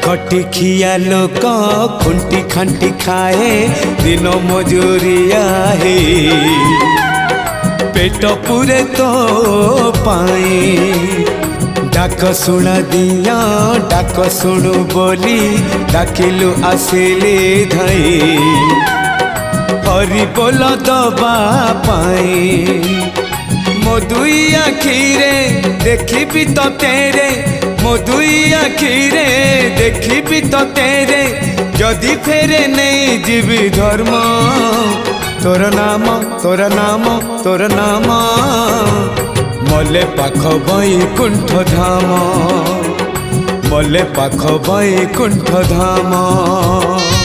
खटी खिया लोक खुंटी खांटी खाए दिन मजूरिया है पेट पूरे तो पाए डाक शुणा दिया डाक शुणु बोली डाकिलु आसिले धाई हरि बोल दबा पाए मो दुई आखिरे देखी तो तेरे मो दुई आखिरे देखी तो तेरे जदि फेरे नहीं जीवी धर्म तोर नाम तोर नाम तोर नाम मले पाख बैकुंठ धाम मले पाख बैकुंठ धाम।